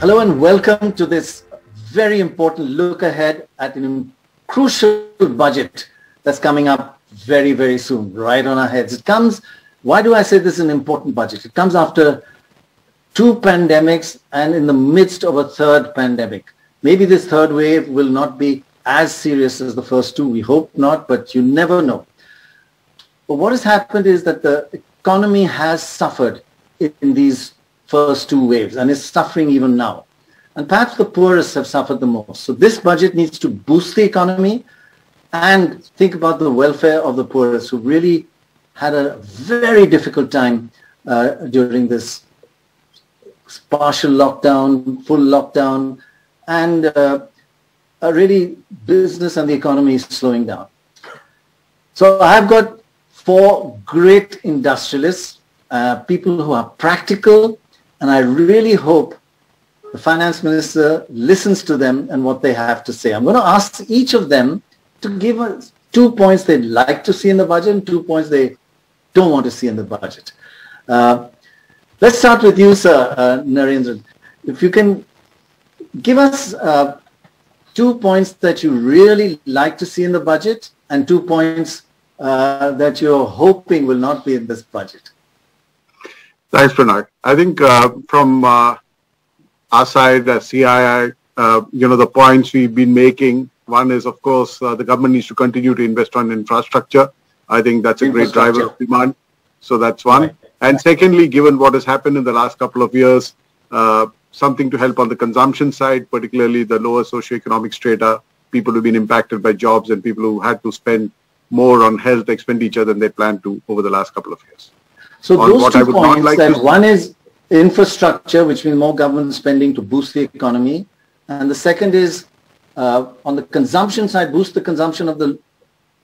Hello and welcome to this very important look ahead at a crucial budget that's coming up very, very soon, right on our heads. Why do I say this is an important budget? It comes after two pandemics and in the midst of a third pandemic. Maybe this third wave will not be as serious as the first two. We hope not, but you never know. But what has happened is that the economy has suffered in these first two waves and is suffering even now. And perhaps the poorest have suffered the most. So this budget needs to boost the economy and think about the welfare of the poorest who really had a very difficult time during this partial lockdown, full lockdown, and really business and the economy is slowing down. So I've got four great industrialists, people who are practical, and I really hope the finance minister listens to them and what they have to say. I'm going to ask each of them to give us 2 points they'd like to see in the budget and 2 points they don't want to see in the budget. Let's start with you, sir, Narendran. If you can give us 2 points that you really like to see in the budget and 2 points that you're hoping will not be in this budget. Thanks, Prannoy. I think from our side as CII, the points we've been making, one is, of course, the government needs to continue to invest on infrastructure. I think that's a great driver of demand. So that's one. Right. And secondly, given what has happened in the last couple of years, something to help on the consumption side, particularly the lower socioeconomic strata, people who've been impacted by jobs and people who had to spend more on health expenditure than they planned to over the last couple of years. So those 2 points, one is infrastructure, which means more government spending to boost the economy. And the second is on the consumption side, boost the consumption of the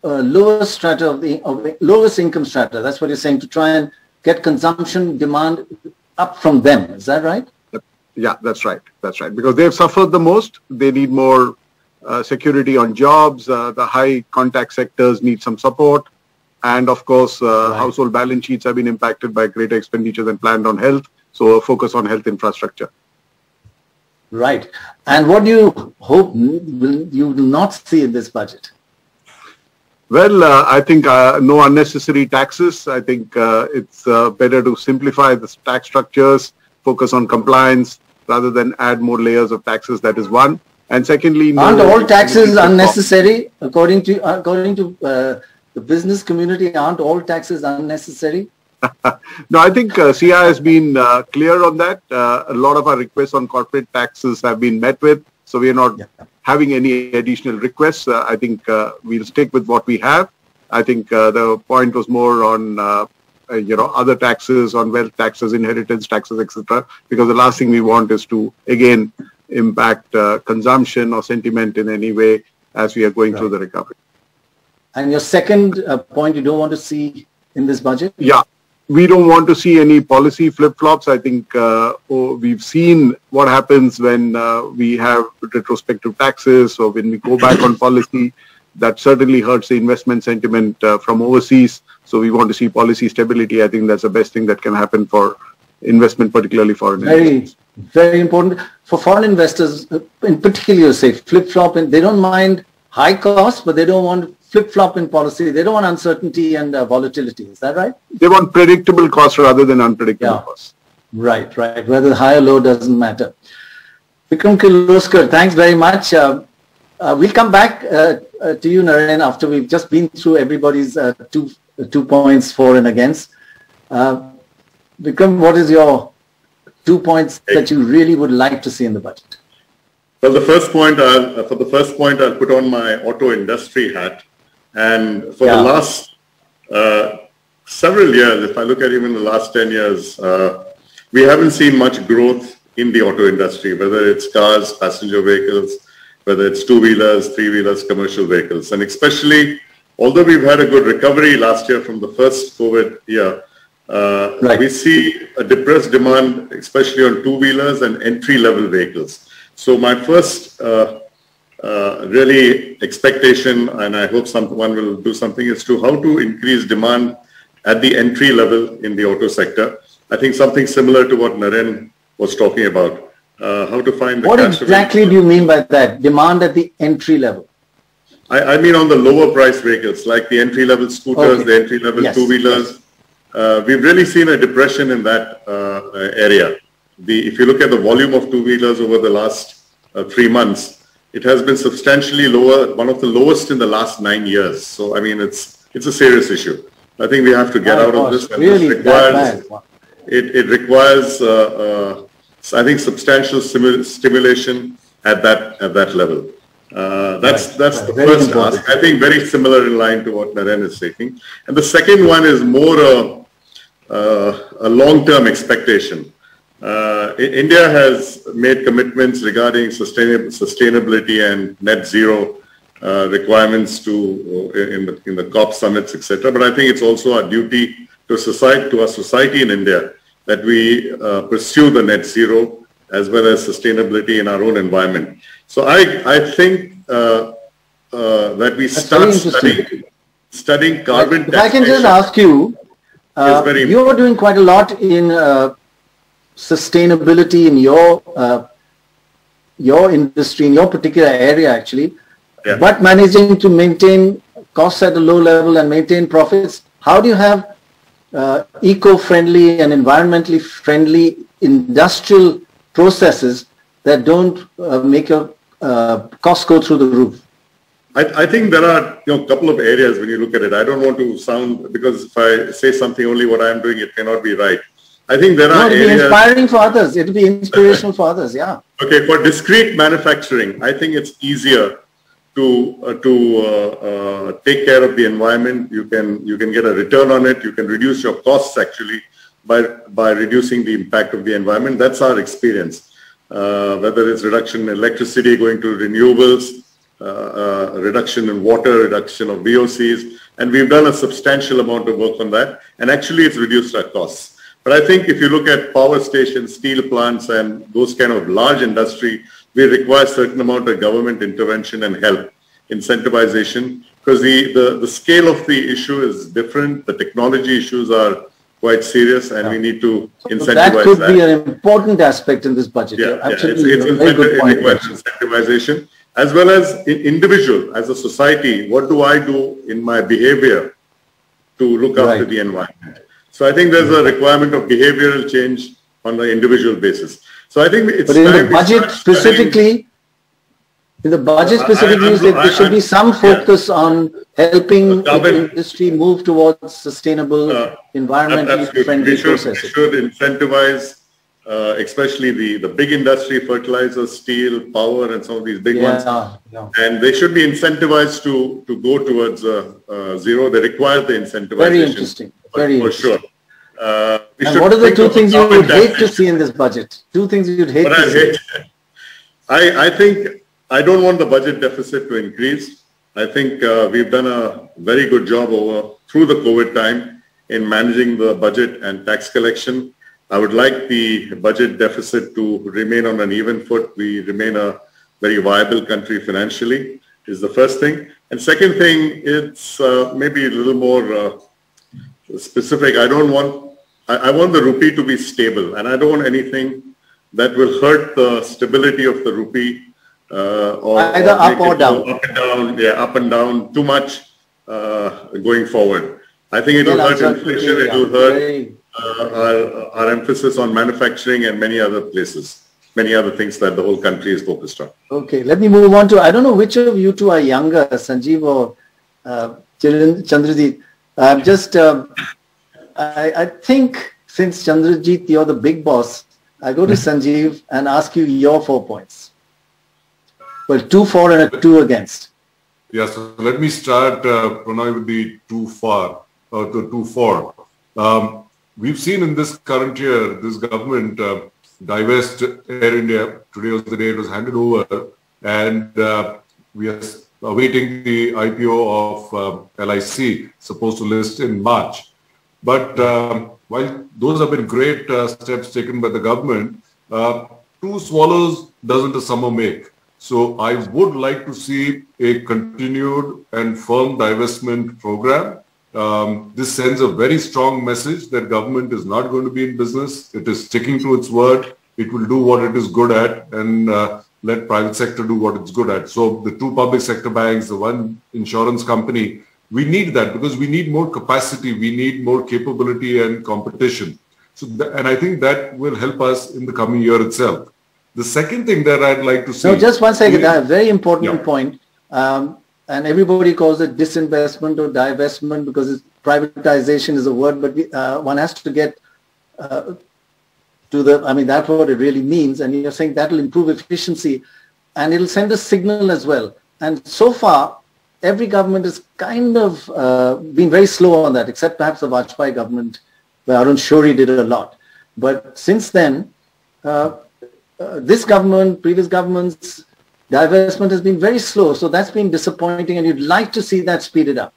lowest strata of the lowest income strata. That's what you're saying, to try and get consumption demand up from them. Is that right? Yeah, that's right. That's right. Because they've suffered the most. They need more security on jobs. The high contact sectors need some support. And of course, household balance sheets have been impacted by greater expenditure than planned on health. So a focus on health infrastructure. Right. And what do you hope you will not see in this budget? Well, I think no unnecessary taxes. I think it's better to simplify the tax structures, focus on compliance rather than add more layers of taxes. That is one. And secondly, aren't all taxes unnecessary? According to the business community, aren't all taxes unnecessary? No, I think CI has been clear on that. A lot of our requests on corporate taxes have been met with. So we are not having any additional requests. I think we'll stick with what we have. I think the point was more on, other taxes, on wealth taxes, inheritance taxes, etc. Because the last thing we want is to, again, impact consumption or sentiment in any way as we are going through the recovery. And your second point you don't want to see in this budget? Yeah, we don't want to see any policy flip-flops. I think we've seen what happens when we have retrospective taxes or when we go back on policy. That certainly hurts the investment sentiment from overseas. So we want to see policy stability. I think that's the best thing that can happen for investment, particularly foreign investors. Very important. For foreign investors, in particular, you say flip-flop, and they don't mind high costs, but they don't want flip-flop in policy. They don't want uncertainty and volatility. Is that right? They want predictable costs rather than unpredictable costs. Right. Whether high or low doesn't matter. Vikram Kirloskar, thanks very much. We'll come back to you, Naren, after we've just been through everybody's 2 points for and against. Vikram, what is your 2 points that you really would like to see in the budget? Well, the first point, I'll put on my auto industry hat. And for the last several years, if I look at even the last 10 years, we haven't seen much growth in the auto industry, whether it's cars, passenger vehicles, whether it's two-wheelers, three-wheelers, commercial vehicles. And especially, although we've had a good recovery last year from the first COVID year, we see a depressed demand, especially on two-wheelers and entry-level vehicles. So my first really expectation, and I hope someone will do something, is to how to increase demand at the entry level in the auto sector. I think something similar to what Naren was talking about. how to find the What exactly do you mean by that? Demand at the entry level? I mean on the lower price vehicles, like the entry-level scooters, the entry-level two-wheelers. We've really seen a depression in that area. If you look at the volume of two-wheelers over the last 3 months, it has been substantially lower, one of the lowest in the last 9 years. So, I mean, it's a serious issue. I think we have to get out of this. And really this requires, it requires, I think, substantial stimulation at that level. That's the first ask. I think very similar in line to what Naren is saying. And the second one is more a long-term expectation. India has made commitments regarding sustainability and net zero requirements in the COP summits, etc. But I think it's also our duty to our society in India that we pursue the net zero as well as sustainability in our own environment. So I think that we start studying carbon taxation. If I can just ask you, you are doing quite a lot in sustainability in your industry, in your particular area actually, but managing to maintain costs at a low level and maintain profits. How do you have eco-friendly and environmentally friendly industrial processes that don't make your costs go through the roof? I think there are a couple of areas when you look at it. I don't want to sound, because if I say something only what I'm doing, it cannot be right. I think there are areas... It'll be inspiring for others. It'll be inspirational for others, yeah. Okay, for discrete manufacturing, I think it's easier to take care of the environment. You can get a return on it. You can reduce your costs actually by reducing the impact of the environment. That's our experience. Whether it's reduction in electricity going to renewables, reduction in water, reduction of VOCs, and we've done a substantial amount of work on that, and actually it's reduced our costs. But I think if you look at power stations, steel plants, and those kind of large industry, we require a certain amount of government intervention and help, incentivization, because the scale of the issue is different. The technology issues are quite serious, and we need to incentivize that. That could be an important aspect in this budget. Absolutely, it's incentivization, as well as individual, as a society. What do I do in my behavior to look after the environment? So I think there's a requirement of behavioral change on an individual basis. So I think it's in the budget specifically, there should be some focus on helping the industry move towards sustainable, environmentally friendly processes. We should incentivize, especially the big industry, fertilizer, steel, power, and some of these big ones. And they should be incentivized to go towards zero. They require the incentivization. Very interesting. Very interesting. Sure. And what are the two things you would hate to see in this budget? Two things you'd hate to see. I think I don't want the budget deficit to increase. I think we've done a very good job through the COVID time in managing the budget and tax collection. I would like the budget deficit to remain on an even foot. We remain a very viable country financially, is the first thing. And second thing, it's maybe a little more specific. I want the rupee to be stable, and I don't want anything that will hurt the stability of the rupee either up or down. Up and down too much going forward. I think it will hurt inflation. It will hurt our emphasis on manufacturing and many other places, many other things that the whole country is focused on. Okay, let me move on to, I don't know which of you two are younger, Sanjeev or Chandrajit. I think since Chandrajit, you're the big boss, I go to Sanjeev and ask you your 4 points. Well, 2 for and a 2 against. Yes, so let me start, Prannoy, with the 2 for. We've seen in this current year, this government divest Air India. Today was the day it was handed over, and we are awaiting the IPO of LIC, supposed to list in March. But while those have been great steps taken by the government, 2 swallows doesn't a summer make. So I would like to see a continued and firm divestment program. This sends a very strong message that government is not going to be in business. It is sticking to its word. It will do what it is good at and let private sector do what it's good at. So the two public sector banks, the one insurance company, we need that because we need more capacity, we need more capability and competition. So, and I think that will help us in the coming year itself. The second thing that I'd like to see... No, just one second, a very important point. And everybody calls it disinvestment or divestment because privatization is a word, but one has to get to the, I mean, that's what it really means. And you're saying that will improve efficiency and it'll send a signal as well. And so far, every government has kind of been very slow on that, except perhaps the Vajpayee government, where Arun Shourie did a lot. But since then, this government, previous governments, divestment has been very slow. So that's been disappointing and you'd like to see that speeded up.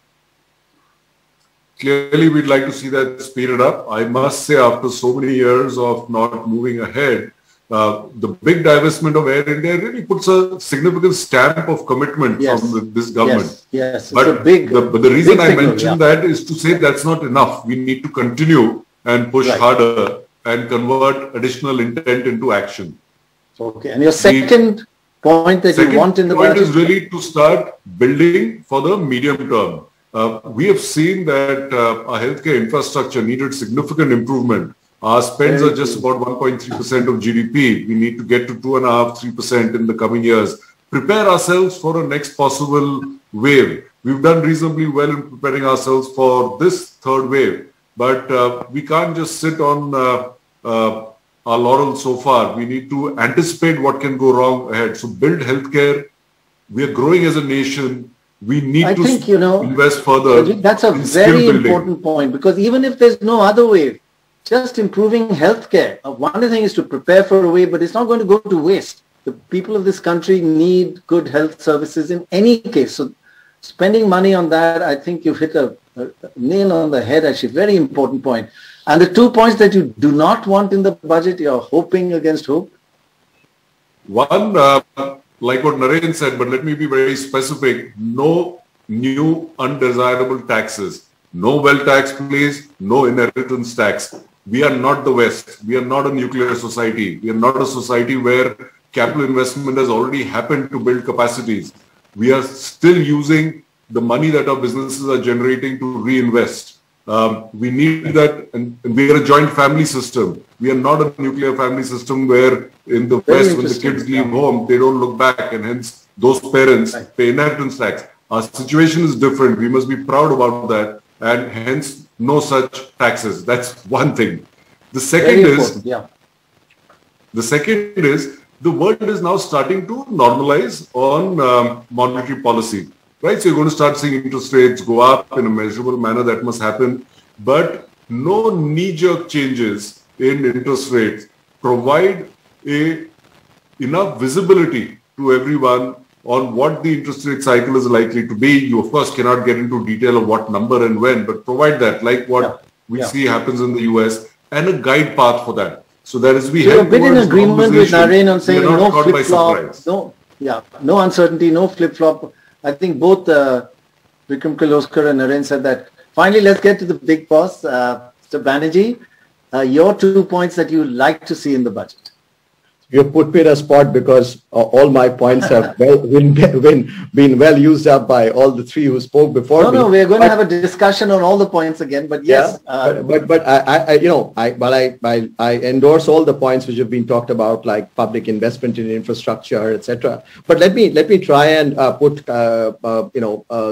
Clearly, we'd like to see that speeded up. I must say, after so many years of not moving ahead, the big divestment of Air India really puts a significant stamp of commitment from this government. Yes, but the reason I mentioned that is to say that's not enough. We need to continue and push harder and convert additional intent into action. Okay, and your second point that you want in the budget? Second point is really to start building for the medium term. We have seen that our healthcare infrastructure needed significant improvement. Our spends are just about 1.3% of GDP. We need to get to 2.5–3% in the coming years. Prepare ourselves for a next possible wave. We've done reasonably well in preparing ourselves for this third wave. But we can't just sit on our laurels so far. We need to anticipate what can go wrong ahead. So build healthcare. We are growing as a nation. We need to invest further. That's a very important point because even if there's no other way, just improving healthcare. One thing is to prepare for a wave, but it's not going to go to waste. The people of this country need good health services in any case. So spending money on that, I think you've hit a nail on the head, actually. Very important point. And the 2 points that you do not want in the budget, you're hoping against hope? One, like what Naren said, but let me be very specific. No new undesirable taxes. No wealth tax, please. No inheritance tax. We are not the West. We are not a nuclear society. We are not a society where capital investment has already happened to build capacities. We are still using the money that our businesses are generating to reinvest. We need that, and we are a joint family system. We are not a nuclear family system where in the West, when the kids leave home, they don't look back, and hence those parents pay inheritance tax. Our situation is different. We must be proud about that, and hence no such taxes. That's one thing. The second is the world is now starting to normalize on monetary policy. Right, so you're going to start seeing interest rates go up in a measurable manner. That must happen. But no knee-jerk changes in interest rates. Provide enough visibility to everyone on what the interest rate cycle is likely to be. You, of course, cannot get into detail of what number and when, but provide that, like what we see happens in the US, and a guide path for that. So that as we have a bit in agreement with Naren on saying no flip-flop, no uncertainty, no flip-flop. I think both Vikram Kirloskar and Naren said that. Finally, let's get to the big boss, Mr. Banerjee. Your 2 points that you like to see in the budget. You have put me in a spot because all my points have been well used up by all the three who spoke before me. No, we're going to have a discussion on all the points again. But yes, I endorse all the points which have been talked about, like public investment in infrastructure, etc. But let me try and put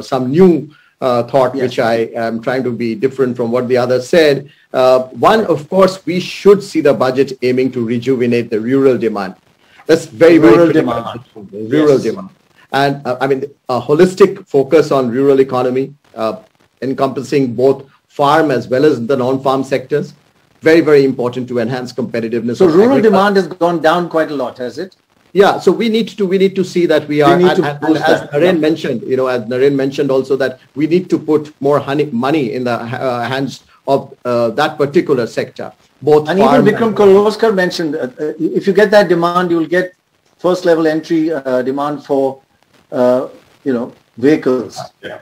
some new thought, which I am trying to be different from what the others said. One, of course, we should see the budget aiming to rejuvenate the rural demand. That's very demand. Rural demand. And I mean, a holistic focus on rural economy, encompassing both farm as well as the non-farm sectors. Very, very important to enhance competitiveness. So rural demand has gone down quite a lot, has it? Yeah, so we need to see that we are, and as Naren mentioned, also that we need to put more money in the hands of that particular sector. Both and even Vikram Kirloskar mentioned, if you get that demand, you will get first level entry demand for, vehicles. Yeah.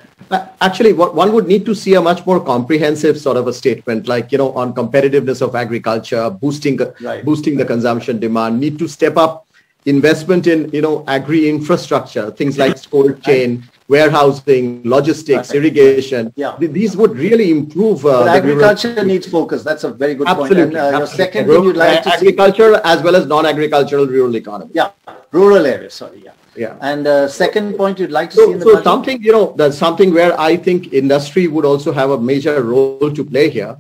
Actually, what one would need to see a much more comprehensive sort of a statement, like, on competitiveness of agriculture, boosting the consumption demand, need to step up investment in, agri-infrastructure, things like cold chain, warehousing, logistics, irrigation. Yeah. These would really improve. But agriculture needs focus. That's a very good point. And your second thing you'd like to see? Agriculture as well as non-agricultural rural economy. Yeah, rural areas, sorry, yeah. Yeah. And second point you'd like to see in the budget? Something, that's something where I think industry would also have a major role to play here.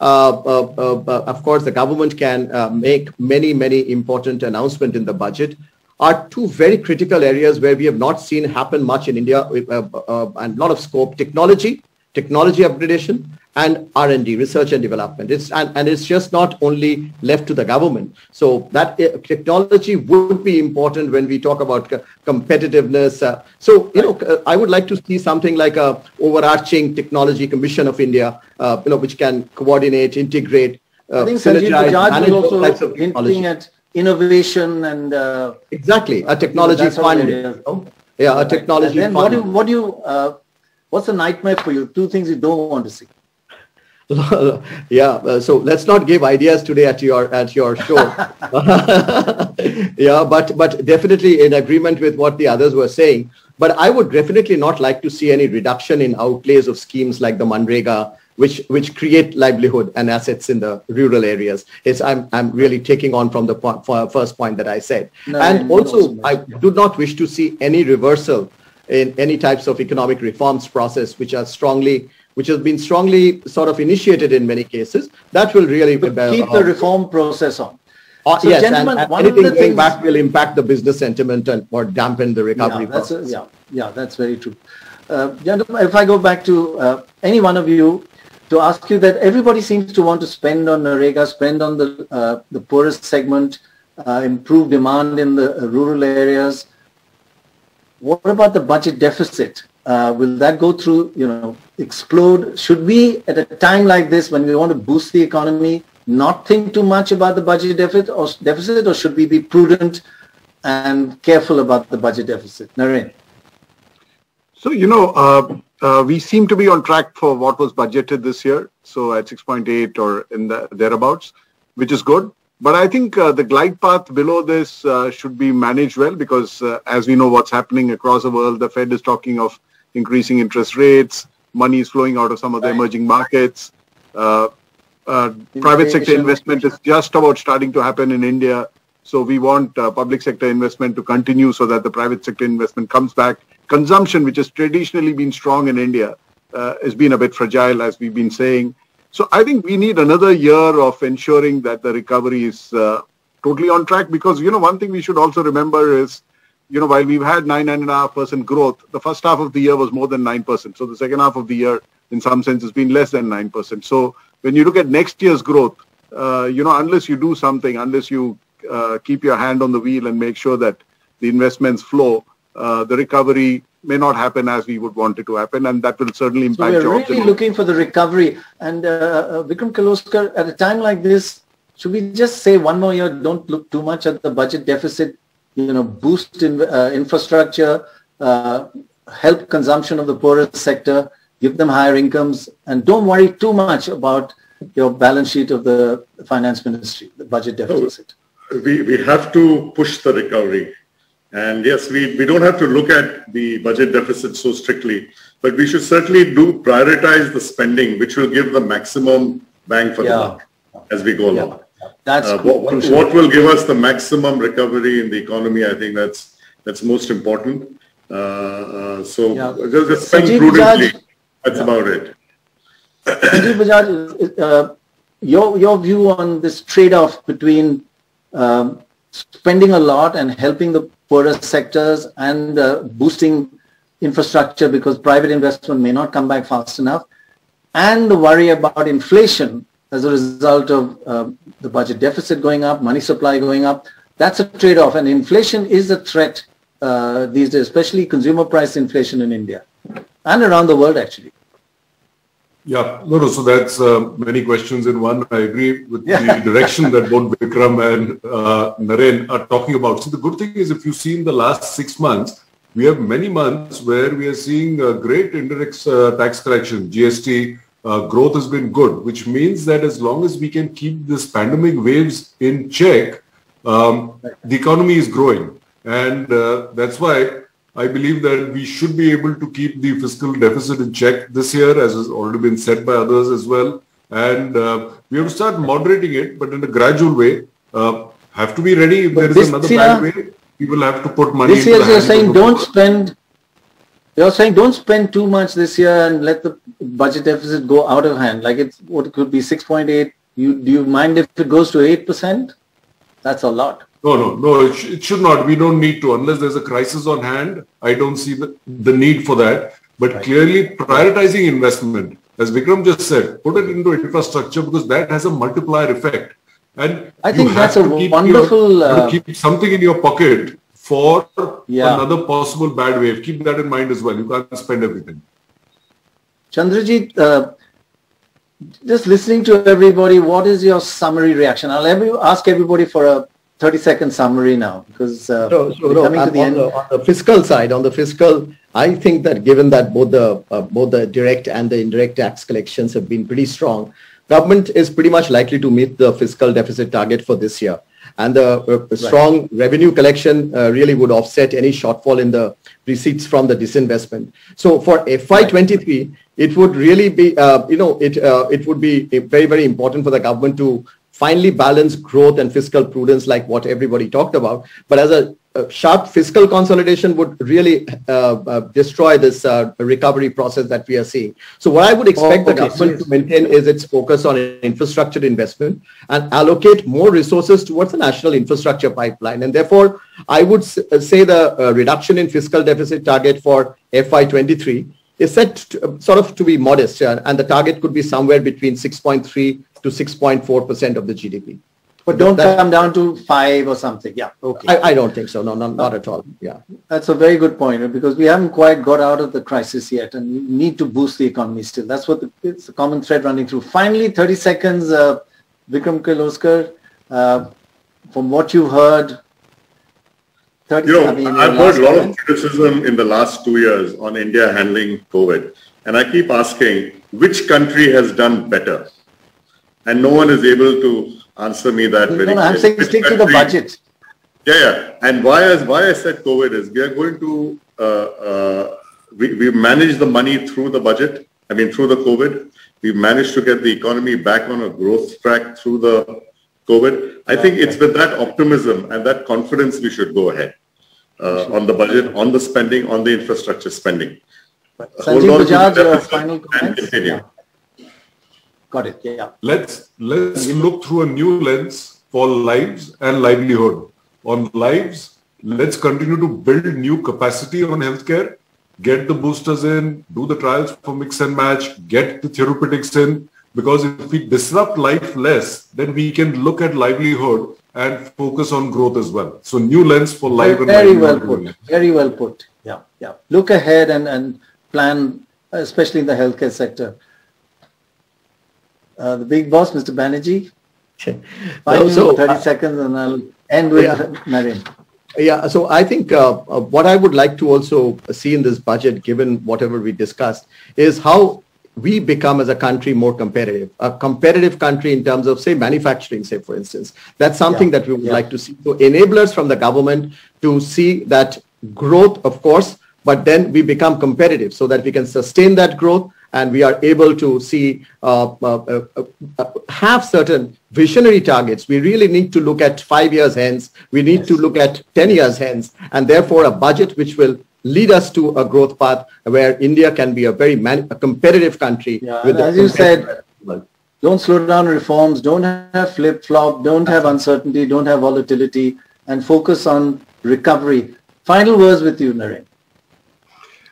Of course, the government can make many important announcements in the budget. Are two very critical areas where we have not seen happen much in India, and a lot of scope: technology upgradation, and R&D, research and development. It's just not only left to the government. So that technology would be important when we talk about competitiveness. I would like to see something like a overarching technology commission of India, which can coordinate, integrate, I think Sanjeev Bajaj was also hinting at innovation and exactly a technology fund. Yeah, a technology fund. Then what's a nightmare for you? Two things you don't want to see. Yeah, so let's not give ideas today at your show. Yeah, but definitely in agreement with what the others were saying. But I would definitely not like to see any reduction in outlays of schemes like the Manrega, which create livelihood and assets in the rural areas. I'm really taking on from the first point that I said. I do not wish to see any reversal in any types of economic reforms process which has been strongly sort of initiated in many cases. That will really keep the reform process on. So yes, gentlemen, and anything going back will impact the business sentiment or dampen the recovery process. That's very true. Gentlemen, if I go back to any one of you to ask you that everybody seems to want to spend on Narega, spend on the poorest segment, improve demand in the rural areas. What about the budget deficit? Will that go through, explode? Should we, at a time like this, when we want to boost the economy, not think too much about the budget deficit, or should we be prudent and careful about the budget deficit? Naren. So, we seem to be on track for what was budgeted this year. So at 6.8 or in the thereabouts, which is good. But I think the glide path below this should be managed well, because as we know what's happening across the world, the Fed is talking of increasing interest rates, money is flowing out of some of the emerging markets. Private sector investment is just about starting to happen in India. So we want public sector investment to continue so that the private sector investment comes back. Consumption, which has traditionally been strong in India, has been a bit fragile, as we've been saying. So I think we need another year of ensuring that the recovery is totally on track, because, one thing we should also remember is, while we've had 9.5% growth, the first half of the year was more than 9%. So the second half of the year, in some sense, has been less than 9%. So when you look at next year's growth, unless you do something, unless you keep your hand on the wheel and make sure that the investments flow, the recovery may not happen as we would want it to happen, and that will certainly impact jobs. So we're really looking for the recovery. And Vikram Kirloskar, at a time like this, should we just say one more year, don't look too much at the budget deficit, boost infrastructure, help consumption of the poorest sector, give them higher incomes, and don't worry too much about your balance sheet of the finance ministry, the budget deficit? We have to push the recovery. And yes, we don't have to look at the budget deficit so strictly, but we should certainly prioritize the spending, which will give the maximum bang for the buck as we go along. That's what will give us the maximum recovery in the economy. I think that's most important. Just spend prudently. That's about it. Sanjeev Bajaj, your view on this trade-off between spending a lot and helping the poorest sectors and boosting infrastructure because private investment may not come back fast enough, and the worry about inflation as a result of the budget deficit going up, money supply going up. That's a trade-off, and inflation is a threat these days, especially consumer price inflation in India and around the world actually. Yeah, so that's many questions in one. I agree with the direction that both Vikram and Naren are talking about. So the good thing is, if you've seen the last 6 months, we have many months where we are seeing great indirect tax collection, GST. Growth has been good, which means that as long as we can keep this pandemic waves in check, the economy is growing. And that's why I believe that we should be able to keep the fiscal deficit in check this year, as has already been said by others as well. And we have to start moderating it, but in a gradual way. Have to be ready. If there is another bad way, we will have to put money this into year. the You're saying don't poor. spend. You're saying don't spend too much this year and let the budget deficit go out of hand. Like it's what it could be 6.8. Do you mind if it goes to 8%? That's a lot. No, it should not. We don't need to. Unless there's a crisis on hand, I don't see the need for that. But clearly prioritizing investment, as Vikram just said, put it into infrastructure because that has a multiplier effect. And I think that's a wonderful... keep something in your pocket for another possible bad wave. Keep that in mind as well. You can't spend everything. Chandrajit, just listening to everybody, what is your summary reaction? I'll ask everybody for a 30-second summary now, because on the fiscal side, I think that given that both the direct and the indirect tax collections have been pretty strong, government is pretty much likely to meet the fiscal deficit target for this year. And the strong revenue collection really would offset any shortfall in the receipts from the disinvestment. So for FY23, it would really be, it would be very, very important for the government to finally balance growth and fiscal prudence like what everybody talked about. But as a sharp fiscal consolidation would really destroy this recovery process that we are seeing. So what I would expect the government to maintain is its focus on infrastructure investment and allocate more resources towards the national infrastructure pipeline. And therefore, I would say the reduction in fiscal deficit target for FY23 is set to be modest, and the target could be somewhere between 6.3 to 6.4% of the GDP. But don't come down to 5 or something. Yeah, okay. I don't think so. No, not at all. Yeah. That's a very good point, because we haven't quite got out of the crisis yet, and we need to boost the economy still. That's what it's a common thread running through. Finally, 30 seconds, Vikram Kirloskar, from what you've heard. I've heard a lot of criticism in the last 2 years on India handling COVID. And I keep asking, which country has done better? And no one is able to answer me that very clearly. I'm saying stick to the budget. Yeah. And why I said COVID is we are going to, we managed the money through the budget, through the COVID. We've managed to get the economy back on a growth track through the COVID. I think it's with that optimism and that confidence we should go ahead on the budget, on the spending, on the infrastructure spending. Sanjeev Bajaj, your final comments? Yeah. Got it. Yeah. Let's look through a new lens for lives and livelihood. On lives, let's continue to build new capacity on healthcare, get the boosters in, do the trials for mix and match, get the therapeutics in. Because if we disrupt life less, then we can look at livelihood and focus on growth as well. So new lens for life and livelihood. Very well put. Yeah. Look ahead and plan, especially in the healthcare sector. The big boss, Mr. Banerjee. 30 seconds and I'll end with Naren. Yeah, so I think what I would like to also see in this budget, given whatever we discussed, is how we become as a country more competitive, a competitive country in terms of, say, manufacturing, say, for instance. That's something that we would like to see. So enablers from the government to see that growth, of course, but then we become competitive so that we can sustain that growth and we are able to see, have certain visionary targets. We really need to look at 5 years hence. We need to look at 10 years hence, and therefore a budget which will lead us to a growth path where India can be a very competitive country. Yeah, as you said, don't slow down reforms, don't have flip-flop, don't have uncertainty, don't have volatility, and focus on recovery. Final words with you, Naren.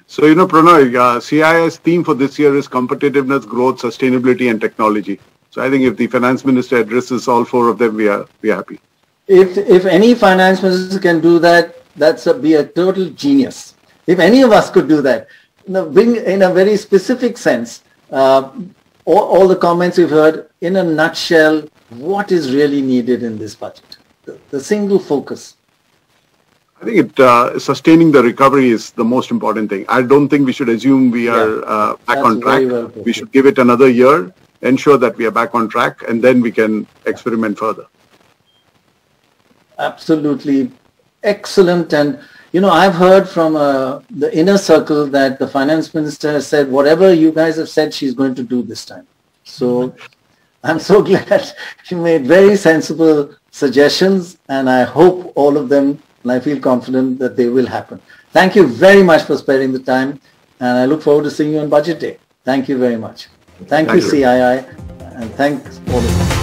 So, Prannoy, CII's theme for this year is competitiveness, growth, sustainability, and technology. So I think if the finance minister addresses all 4 of them, we are happy. If any finance minister can do that, be a total genius. If any of us could do that, bring in a very specific sense, all the comments you've heard, in a nutshell, what is really needed in this budget? The single focus. I think sustaining the recovery is the most important thing. I don't think we should assume we are back on track. We should give it another year, ensure that we are back on track, and then we can experiment further. Absolutely excellent. And, you know, I've heard from the inner circle that the finance minister has said whatever you guys have said, she's going to do this time. So I'm so glad you made very sensible suggestions, and I hope all of them, and I feel confident that they will happen. Thank you very much for sparing the time, and I look forward to seeing you on Budget Day. Thank you very much. Thank you, CII, and thanks all of you.